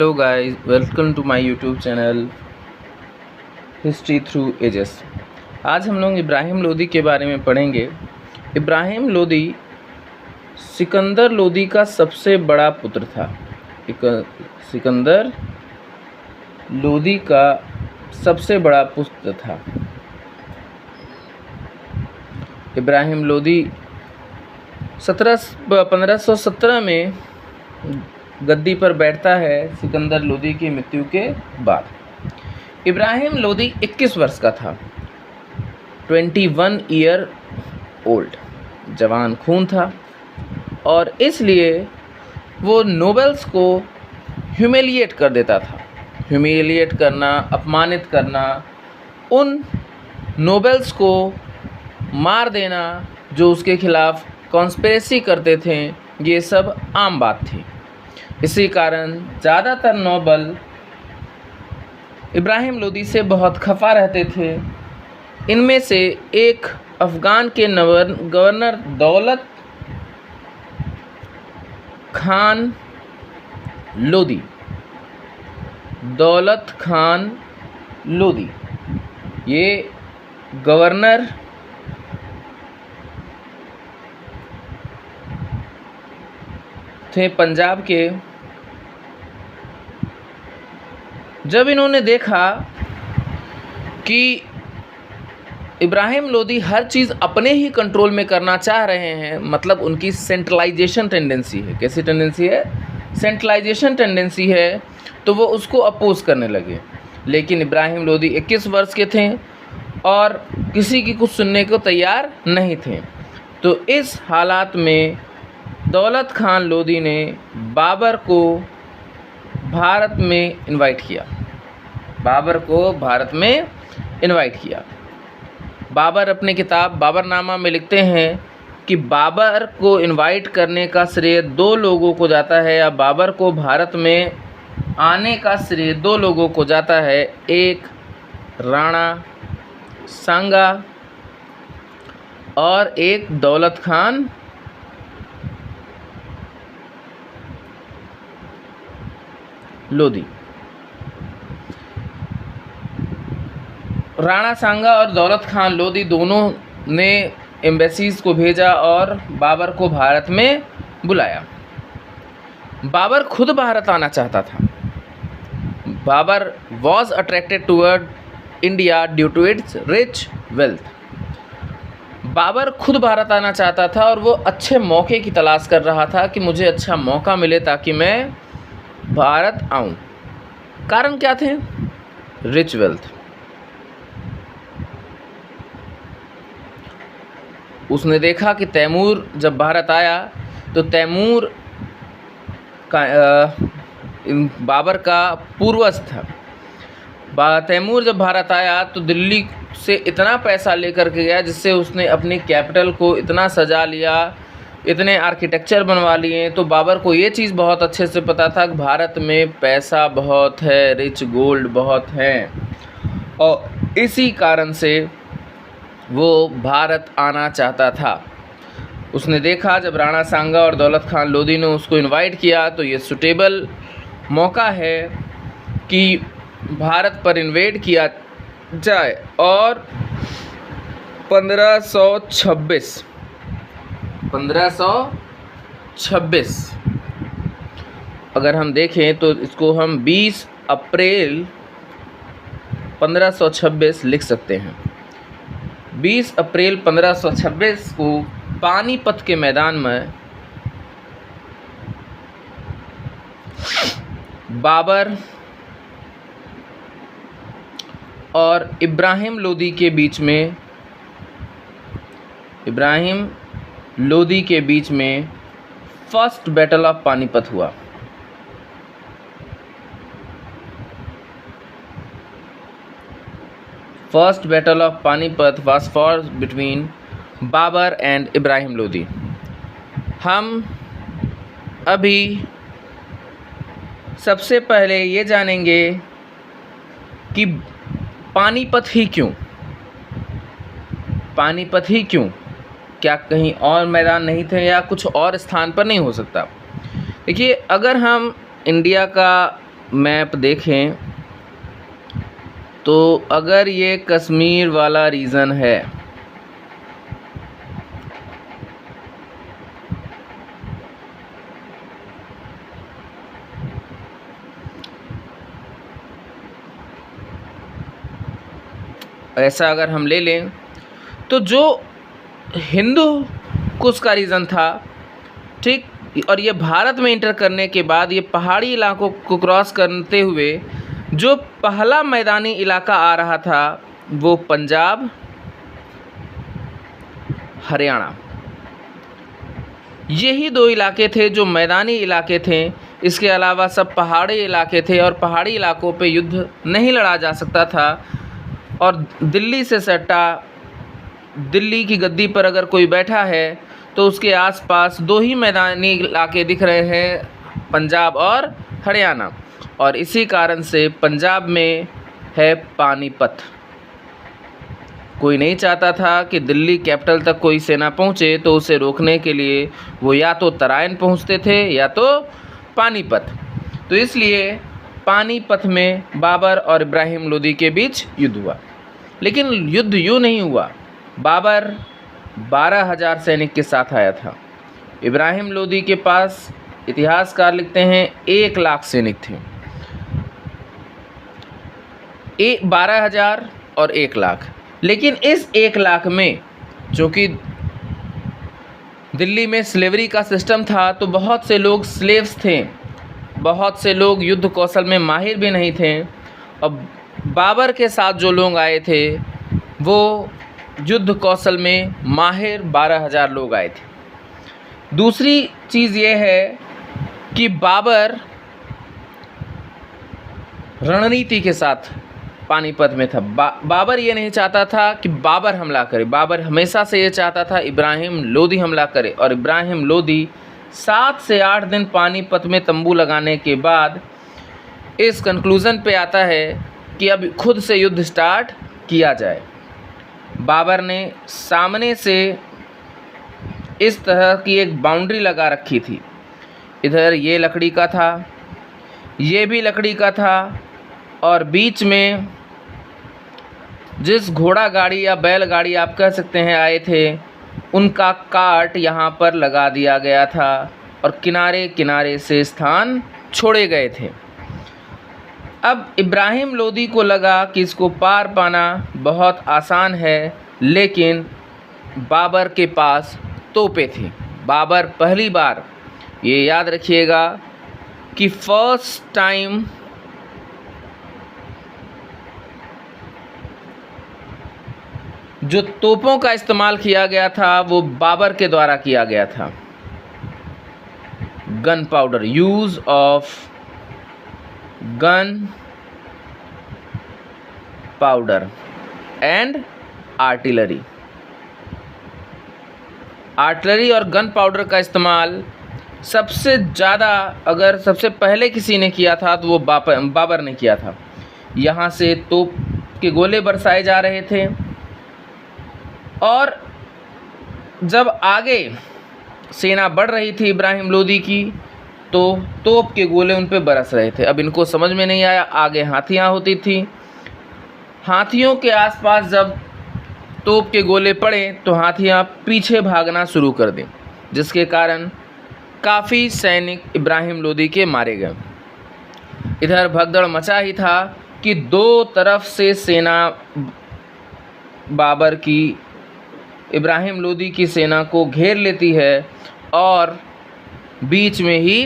Hello guys, welcome to my YouTube channel history through ages. आज हम लोग इब्राहिम लोदी के बारे में पढ़ेंगे। इब्राहिम लोदी सिकंदर लोदी का सबसे बड़ा पुत्र था। सिकंदर लोदी का सबसे बड़ा पुत्र था। इब्राहिम लोदी 1517 में गद्दी पर बैठता है सिकंदर लोदी की मृत्यु के बाद। इब्राहिम लोदी 21 वर्ष का था, 21 ईयर ओल्ड, जवान खून था और इसलिए वो नोबेल्स को ह्यूमिलिएट कर देता था। ह्यूमिलिएट करना, अपमानित करना, उन नोबेल्स को मार देना जो उसके खिलाफ कॉन्स्पिरेसी करते थे, ये सब आम बात थी। इसी कारण ज़्यादातर नोबल इब्राहिम लोदी से बहुत खफा रहते थे। इनमें से एक अफ़गान के गवर्नर दौलत खान लोदी, ये गवर्नर थे पंजाब के। जब इन्होंने देखा कि इब्राहिम लोदी हर चीज़ अपने ही कंट्रोल में करना चाह रहे हैं, मतलब उनकी सेंट्रलाइजेशन टेंडेंसी है। कैसी टेंडेंसी है? सेंट्रलाइजेशन टेंडेंसी है, तो वो उसको अपोज करने लगे। लेकिन इब्राहिम लोदी 21 वर्ष के थे और किसी की कुछ सुनने को तैयार नहीं थे। तो इस हालात में दौलत खान लोदी ने बाबर को भारत में इनवाइट किया। बाबर अपनी किताब बाबरनामा में लिखते हैं कि बाबर को इनवाइट करने का श्रेय 2 लोगों को जाता है, या बाबर को भारत में आने का श्रेय 2 लोगों को जाता है। एक राणा सांगा और एक दौलत खान लोदी। राणा सांगा और दौलत खान लोदी दोनों ने एम्बेसीज को भेजा और बाबर को भारत में बुलाया। बाबर खुद भारत आना चाहता था। Babur was attracted toward India due to its rich wealth. Babur खुद भारत आना चाहता था और वो अच्छे मौके की तलाश कर रहा था कि मुझे अच्छा मौका मिले ताकि मैं भारत आऊं। कारण क्या थे? Rich wealth. उसने देखा कि तैमूर जब भारत आया तो तैमूर का बाबर का पूर्वज था। तैमूर जब भारत आया तो दिल्ली से इतना पैसा लेकर के गया जिससे उसने अपनी कैपिटल को इतना सजा लिया, इतने आर्किटेक्चर बनवा लिए। तो बाबर को ये चीज़ बहुत अच्छे से पता था कि भारत में पैसा बहुत है, रिच गोल्ड बहुत है, और इसी कारण से वो भारत आना चाहता था। उसने देखा जब राणा सांगा और दौलत खान लोदी ने उसको इनवाइट किया तो ये सुटेबल मौका है कि भारत पर इन्वेड किया जाए। और 1526 अगर हम देखें तो इसको हम 20 अप्रैल 1526 लिख सकते हैं। 20 अप्रैल 1526 को पानीपत के मैदान में बाबर और इब्राहिम लोदी के बीच में फर्स्ट बैटल ऑफ पानीपत हुआ। First battle of Panipat was for between Babur and Ibrahim Lodi. हम अभी सबसे पहले ये जानेंगे कि पानीपत ही क्यों? क्या कहीं और मैदान नहीं थे या कुछ और स्थान पर नहीं हो सकता? देखिए, अगर हम इंडिया का मैप देखें तो अगर ये कश्मीर वाला रीजन है, ऐसा अगर हम ले लें तो जो हिंदू कुश का रीजन था, ठीक, और ये भारत में इंटर करने के बाद ये पहाड़ी इलाकों को क्रॉस करते हुए जो पहला मैदानी इलाका आ रहा था वो पंजाब, हरियाणा, यही दो इलाके थे जो मैदानी इलाके थे। इसके अलावा सब पहाड़ी इलाके थे और पहाड़ी इलाकों पे युद्ध नहीं लड़ा जा सकता था। और दिल्ली से सटा, दिल्ली की गद्दी पर अगर कोई बैठा है तो उसके आसपास दो ही मैदानी इलाके दिख रहे हैं, पंजाब और हरियाणा। और इसी कारण से पंजाब में है पानीपत। कोई नहीं चाहता था कि दिल्ली कैपिटल तक कोई सेना पहुंचे, तो उसे रोकने के लिए वो या तो तराइन पहुंचते थे या तो पानीपत। तो इसलिए पानीपत में बाबर और इब्राहिम लोदी के बीच युद्ध हुआ। लेकिन युद्ध यूँ नहीं हुआ। बाबर 12,000 सैनिक के साथ आया था। इब्राहिम लोदी के पास इतिहासकार लिखते हैं 1 लाख सैनिक थे। 12,000 और 1 लाख। लेकिन इस 1 लाख में चूँकि दिल्ली में स्लेवरी का सिस्टम था तो बहुत से लोग स्लेव्स थे, बहुत से लोग युद्ध कौशल में माहिर भी नहीं थे। और बाबर के साथ जो लोग आए थे वो युद्ध कौशल में माहिर 12,000 लोग आए थे। दूसरी चीज़ ये है कि बाबर रणनीति के साथ पानीपत में था। बाबर ये नहीं चाहता था कि बाबर हमला करे। बाबर हमेशा से ये चाहता था इब्राहिम लोदी हमला करे। और इब्राहिम लोदी 7 से 8 दिन पानीपत में तंबू लगाने के बाद इस कंक्लूज़न पे आता है कि अब खुद से युद्ध स्टार्ट किया जाए। बाबर ने सामने से इस तरह की एक बाउंड्री लगा रखी थी। इधर ये लकड़ी का था, ये भी लकड़ी का था, और बीच में जिस घोड़ा गाड़ी या बैलगाड़ी आप कह सकते हैं आए थे, उनका काट यहाँ पर लगा दिया गया था और किनारे किनारे से स्थान छोड़े गए थे। अब इब्राहिम लोदी को लगा कि इसको पार पाना बहुत आसान है, लेकिन बाबर के पास तोपें थी। बाबर पहली बार, ये याद रखिएगा कि फर्स्ट टाइम जो तोपों का इस्तेमाल किया गया था वो बाबर के द्वारा किया गया था। Gun powder, use of gun powder and artillery. Artillery और गन पाउडर का इस्तेमाल सबसे ज़्यादा अगर सबसे पहले किसी ने किया था तो वो बाबर ने किया था। यहाँ से तोप के गोले बरसाए जा रहे थे और जब आगे सेना बढ़ रही थी इब्राहिम लोदी की तो तोप के गोले उन पे बरस रहे थे। अब इनको समझ में नहीं आया, आगे हाथियाँ होती थी, हाथियों के आसपास जब तोप के गोले पड़े तो हाथियाँ पीछे भागना शुरू कर दें, जिसके कारण काफ़ी सैनिक इब्राहिम लोदी के मारे गए। इधर भगदड़ मचा ही था कि दो तरफ से सेना बाबर की इब्राहिम लोदी की सेना को घेर लेती है और बीच में ही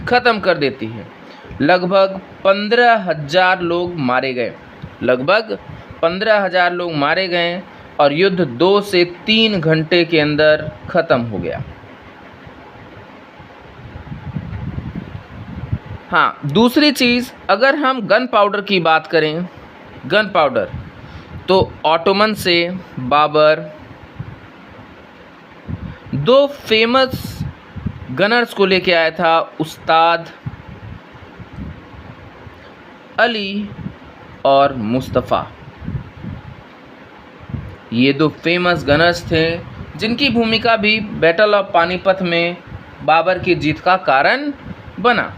ख़त्म कर देती है। लगभग 15,000 लोग मारे गए, लगभग 15,000 लोग मारे गए और युद्ध 2 से 3 घंटे के अंदर ख़त्म हो गया। हाँ, दूसरी चीज़, अगर हम गन पाउडर की बात करें, गन पाउडर तो ऑटोमन से बाबर 2 फेमस गनर्स को लेके आया था, उस्ताद अली और मुस्तफ़ा। ये 2 फेमस गनर्स थे जिनकी भूमिका भी बैटल ऑफ पानीपत में बाबर की जीत का कारण बना।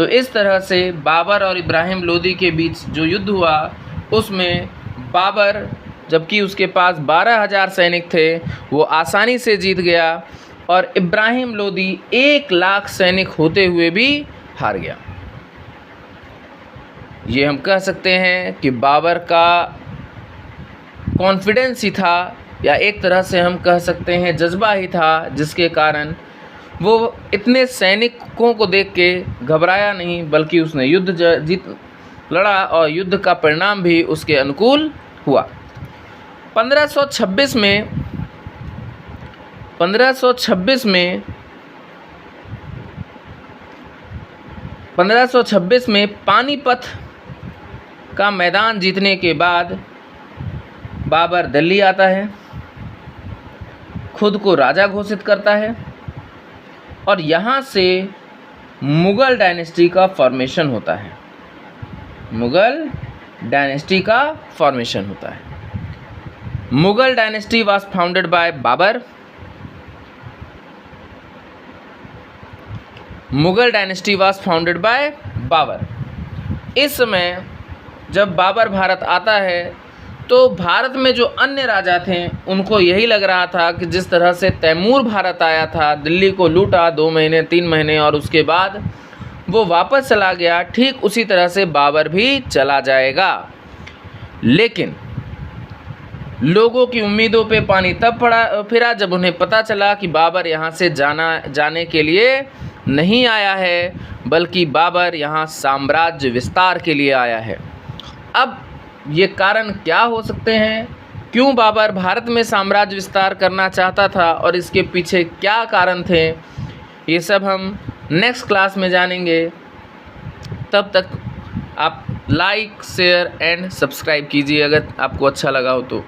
तो इस तरह से बाबर और इब्राहिम लोदी के बीच जो युद्ध हुआ उसमें बाबर, जबकि उसके पास 12,000 सैनिक थे, वो आसानी से जीत गया और इब्राहिम लोदी 1 लाख सैनिक होते हुए भी हार गया। ये हम कह सकते हैं कि बाबर का कॉन्फिडेंस ही था, या एक तरह से हम कह सकते हैं जज्बा ही था, जिसके कारण वो इतने सैनिकों को देख के घबराया नहीं, बल्कि उसने युद्ध जीत लड़ा और युद्ध का परिणाम भी उसके अनुकूल हुआ। 1526 में पानीपत का मैदान जीतने के बाद बाबर दिल्ली आता है, खुद को राजा घोषित करता है और यहाँ से मुगल डायनेस्टी का फॉर्मेशन होता है। मुगल डायनेस्टी का फॉर्मेशन होता है। Mughal dynasty was founded by Babur. Mughal dynasty was founded by Babur. इस समय जब बाबर भारत आता है तो भारत में जो अन्य राजा थे उनको यही लग रहा था कि जिस तरह से तैमूर भारत आया था, दिल्ली को लूटा 2 महीने 3 महीने और उसके बाद वो वापस चला गया, ठीक उसी तरह से बाबर भी चला जाएगा। लेकिन लोगों की उम्मीदों पे पानी तब फिरा जब उन्हें पता चला कि बाबर यहाँ से जाने के लिए नहीं आया है, बल्कि बाबर यहाँ साम्राज्य विस्तार के लिए आया है। अब ये कारण क्या हो सकते हैं, क्यों बाबर भारत में साम्राज्य विस्तार करना चाहता था और इसके पीछे क्या कारण थे, ये सब हम नेक्स्ट क्लास में जानेंगे। तब तक आप लाइक, शेयर एंड सब्सक्राइब कीजिए अगर आपको अच्छा लगा हो तो।